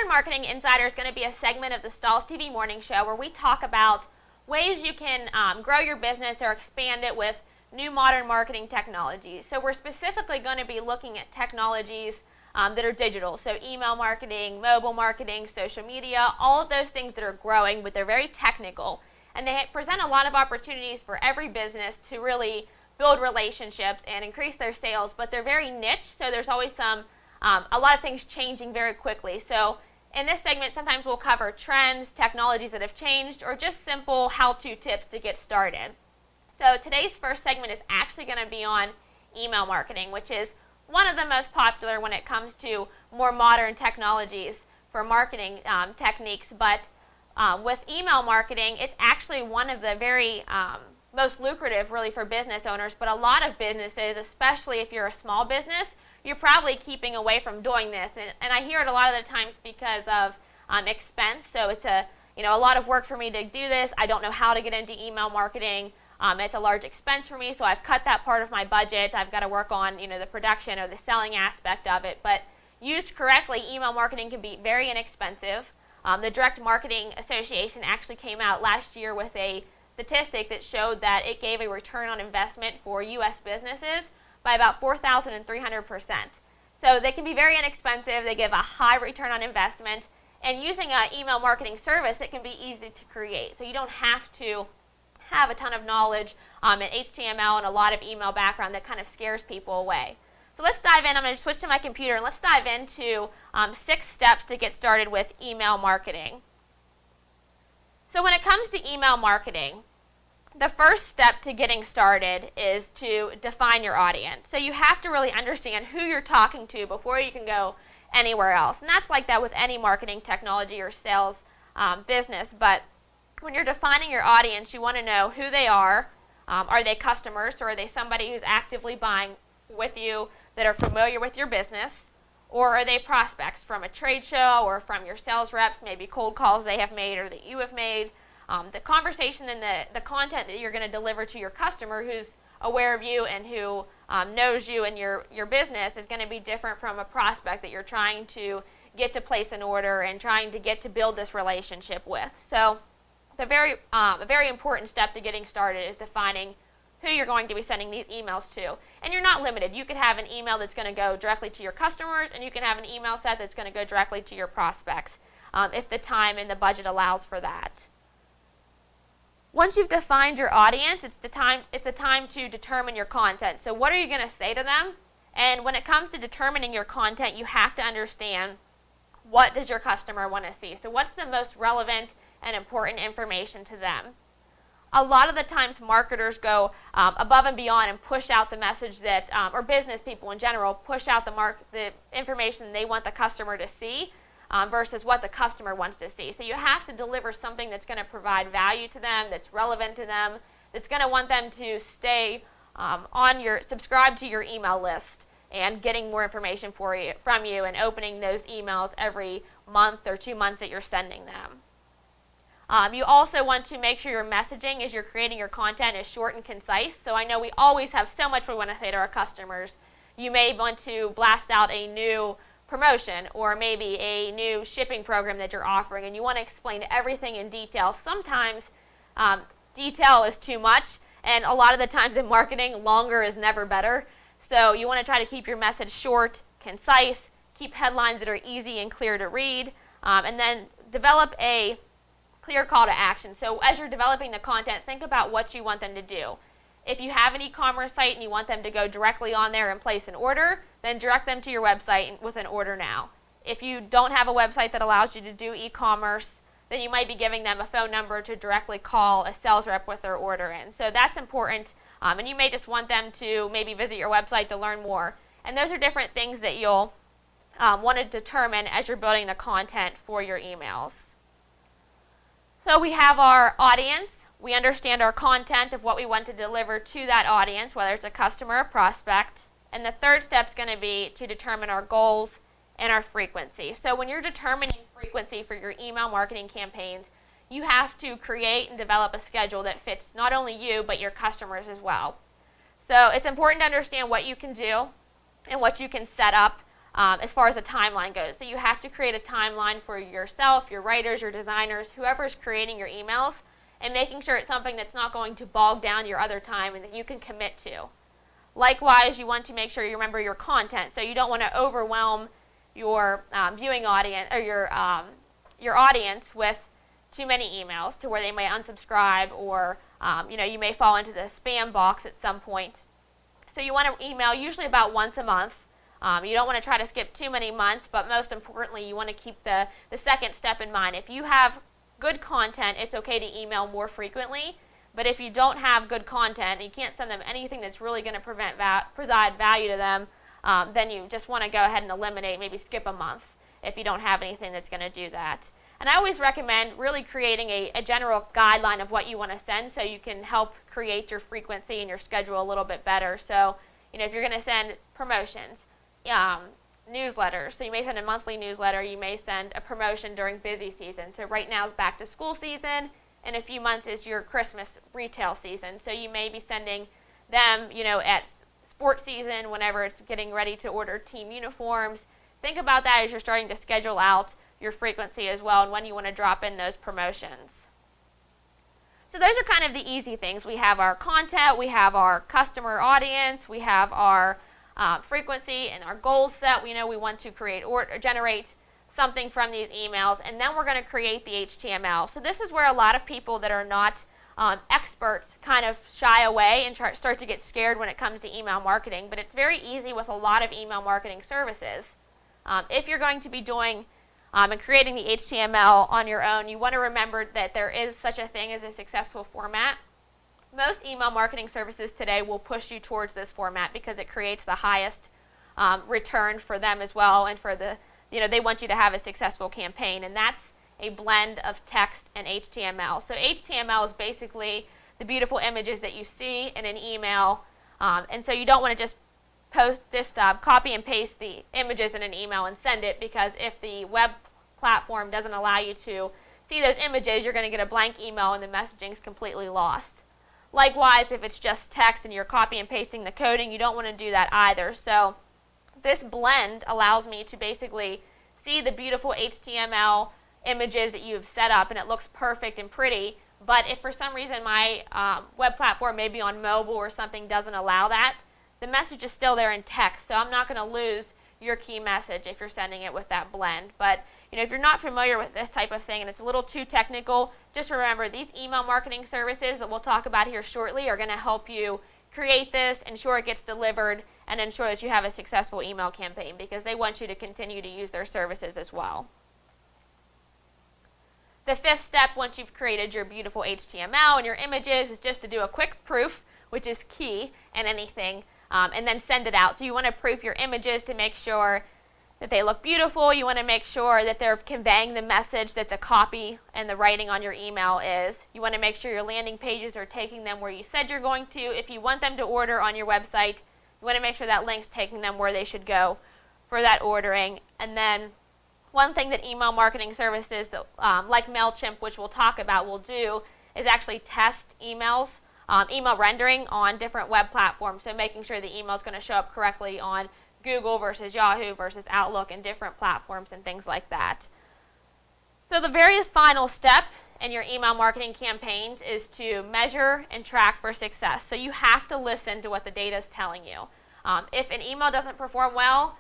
Modern Marketing Insider is going to be a segment of the Stahls TV morning show where we talk about ways you can grow your business or expand it with new modern marketing technologies. So we're specifically going to be looking at technologies that are digital. So email marketing, mobile marketing, social media, all of those things that are growing, but they're very technical. And they present a lot of opportunities for every business to really build relationships and increase their sales, but they're very niche, so there's always a lot of things changing very quickly. So in this segment, sometimes we'll cover trends, technologies that have changed, or just simple how-to tips to get started. So today's first segment is actually going to be on email marketing, which is one of the most popular when it comes to more modern technologies for marketing techniques. But with email marketing, it's actually one of the very most lucrative really for business owners. But a lot of businesses, especially if you're a small business, you're probably keeping away from doing this. And I hear it a lot of the times because of expense. So it's a lot of work for me to do this. I don't know how to get into email marketing. It's a large expense for me, so I've cut that part of my budget. I've got to work on the production or the selling aspect of it. But used correctly, email marketing can be very inexpensive. The Direct Marketing Association actually came out last year with a statistic that showed that it gave a return on investment for U.S. businesses by about 4,300%. So they can be very inexpensive. They give a high return on investment. And using an email marketing service, it can be easy to create. So you don't have to have a ton of knowledge in HTML and a lot of email background that kind of scares people away. So let's dive in. I'm going to switch to my computer and let's dive into 6 steps to get started with email marketing. So when it comes to email marketing, the first step to getting started is to define your audience. So you have to really understand who you're talking to before you can go anywhere else. And that's like that with any marketing technology or sales business. But when you're defining your audience, you want to know who they are. Are they customers, or are they somebody who's actively buying with you that are familiar with your business? Or are they prospects from a trade show or from your sales reps, maybe cold calls they have made or that you have made? The conversation and the content that you're going to deliver to your customer who's aware of you and who knows you and your business is going to be different from a prospect that you're trying to get to place an order and trying to get to build this relationship with. So a very important step to getting started is defining who you're going to be sending these emails to. And you're not limited. You could have an email that's going to go directly to your customers, and you can have an email set that's going to go directly to your prospects if the time and the budget allows for that. Once you've defined your audience, it's the time to determine your content. So what are you going to say to them? And when it comes to determining your content, you have to understand, what does your customer want to see? So what's the most relevant and important information to them? A lot of the times marketers go above and beyond and push out the message that, or business people in general, push out the information they want the customer to see versus what the customer wants to see. So you have to deliver something that's going to provide value to them, that's relevant to them, that's going to want them to stay subscribe to your email list and getting more information from you and opening those emails every month or 2 months that you're sending them. You also want to make sure your messaging as you're creating your content is short and concise. So I know we always have so much we want to say to our customers. You may want to blast out a new promotion or maybe a new shipping program that you're offering, and you want to explain everything in detail. Sometimes detail is too much, and a lot of the times in marketing, longer is never better. So you want to try to keep your message short, concise, keep headlines that are easy and clear to read, and then develop a clear call to action. So as you're developing the content, think about what you want them to do. If you have an e-commerce site and you want them to go directly on there and place an order, then direct them to your website with an order now. If you don't have a website that allows you to do e-commerce, then you might be giving them a phone number to directly call a sales rep with their order in. So that's important, and you may just want them to maybe visit your website to learn more. And those are different things that you'll want to determine as you're building the content for your emails. So we have our audience. We understand our content of what we want to deliver to that audience, whether it's a customer or prospect. And the third step is going to be to determine our goals and our frequency. So when you're determining frequency for your email marketing campaigns, you have to create and develop a schedule that fits not only you, but your customers as well. So it's important to understand what you can do and what you can set up as far as the timeline goes. So you have to create a timeline for yourself, your writers, your designers, whoever is creating your emails, and making sure it's something that's not going to bog down your other time and that you can commit to. Likewise, you want to make sure you remember your content, so you don't want to overwhelm your viewing audience or your audience with too many emails to where they may unsubscribe or you may fall into the spam box at some point. So you want to email usually about once a month. You don't want to try to skip too many months, but most importantly, you want to keep the second step in mind. If you have good content, it's okay to email more frequently. But if you don't have good content and you can't send them anything that's really going to provide value to them, then you just want to go ahead and eliminate, maybe skip a month if you don't have anything that's going to do that. And I always recommend really creating a general guideline of what you want to send so you can help create your frequency and your schedule a little bit better. So, if you're going to send promotions, newsletters, so you may send a monthly newsletter, you may send a promotion during busy season. So right now is back to school season. In a few months is your Christmas retail season. So you may be sending them, at sports season, whenever it's getting ready to order team uniforms. Think about that as you're starting to schedule out your frequency as well and when you want to drop in those promotions. So those are kind of the easy things. We have our content, we have our customer audience, we have our frequency and our goals set. We know we want to create or generate something from these emails, and then we're going to create the HTML. So this is where a lot of people that are not experts kind of shy away and start to get scared when it comes to email marketing, but it's very easy with a lot of email marketing services. If you're going to be doing and creating the HTML on your own, you want to remember that there is such a thing as a successful format. Most email marketing services today will push you towards this format because it creates the highest return for them as well, and for the they want you to have a successful campaign, and that's a blend of text and HTML. So HTML is basically the beautiful images that you see in an email, and so you don't want to just copy and paste the images in an email and send it, because if the web platform doesn't allow you to see those images, you're going to get a blank email and the messaging is completely lost. Likewise, if it's just text and you're copy and pasting the coding, you don't want to do that either. So this blend allows me to basically see the beautiful HTML images that you've set up, and it looks perfect and pretty. But if for some reason my web platform, maybe on mobile or something, doesn't allow that, the message is still there in text. So I'm not going to lose your key message if you're sending it with that blend. But if you're not familiar with this type of thing and it's a little too technical, just remember these email marketing services that we'll talk about here shortly are going to help you create this, ensure it gets delivered, and ensure that you have a successful email campaign, because they want you to continue to use their services as well. The fifth step, once you've created your beautiful HTML and your images, is just to do a quick proof, which is key in anything, and then send it out. So you want to proof your images to make sure that they look beautiful. You want to make sure that they're conveying the message that the copy and the writing on your email is. You want to make sure your landing pages are taking them where you said you're going to. If you want them to order on your website, you want to make sure that link's taking them where they should go for that ordering. And then one thing that email marketing services that, like MailChimp, which we'll talk about, will do is actually test emails, email rendering on different web platforms. So making sure the email is going to show up correctly on Google versus Yahoo versus Outlook and different platforms and things like that. So the very final step in your email marketing campaigns is to measure and track for success. So you have to listen to what the data is telling you. If an email doesn't perform well,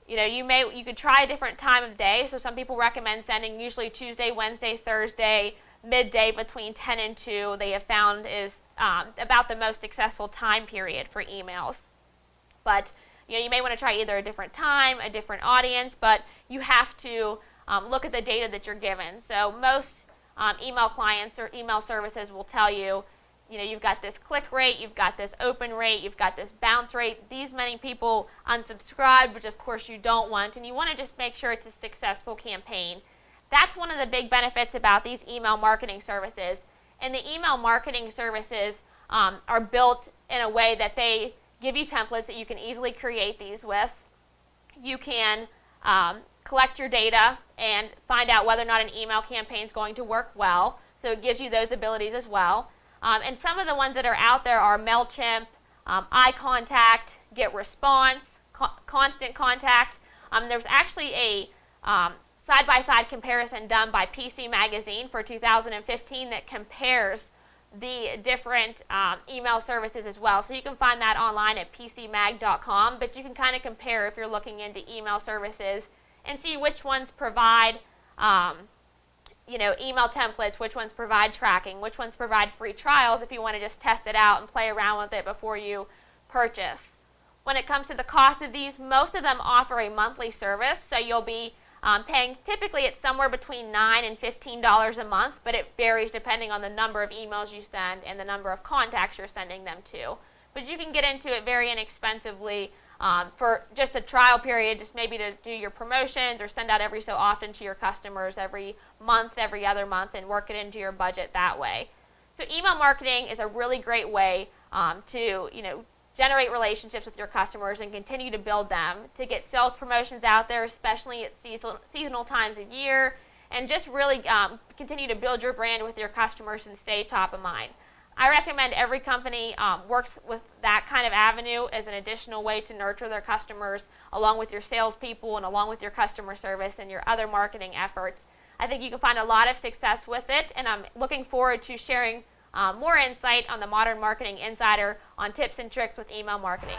you could try a different time of day. So some people recommend sending usually Tuesday, Wednesday, Thursday, midday between 10 and 2. They have found is about the most successful time period for emails. But you may want to try either a different time, a different audience, but you have to look at the data that you're given. So most email clients or email services will tell you, you've got this click rate, you've got this open rate, you've got this bounce rate. These many people unsubscribe, which of course you don't want, and you want to just make sure it's a successful campaign. That's one of the big benefits about these email marketing services. And the email marketing services are built in a way that they give you templates that you can easily create these with. You can collect your data and find out whether or not an email campaign is going to work well. So it gives you those abilities as well. And some of the ones that are out there are MailChimp, iContact, GetResponse, Constant Contact. There's actually a side-by-side comparison done by PC Magazine for 2015 that compares the different email services as well. So you can find that online at pcmag.com, but you can kind of compare if you're looking into email services and see which ones provide email templates, which ones provide tracking, which ones provide free trials if you want to just test it out and play around with it before you purchase. When it comes to the cost of these, most of them offer a monthly service, so you'll be paying, typically it's somewhere between $9 and $15 a month, but it varies depending on the number of emails you send and the number of contacts you're sending them to. But you can get into it very inexpensively for just a trial period, just maybe to do your promotions or send out every so often to your customers every month, every other month, and work it into your budget that way. So email marketing is a really great way to generate relationships with your customers and continue to build them, to get sales promotions out there, especially at seasonal times of year, and just really continue to build your brand with your customers and stay top of mind. I recommend every company works with that kind of avenue as an additional way to nurture their customers, along with your salespeople and along with your customer service and your other marketing efforts. I think you can find a lot of success with it, and I'm looking forward to sharing more insight on the Modern Marketing Insider on tips and tricks with email marketing.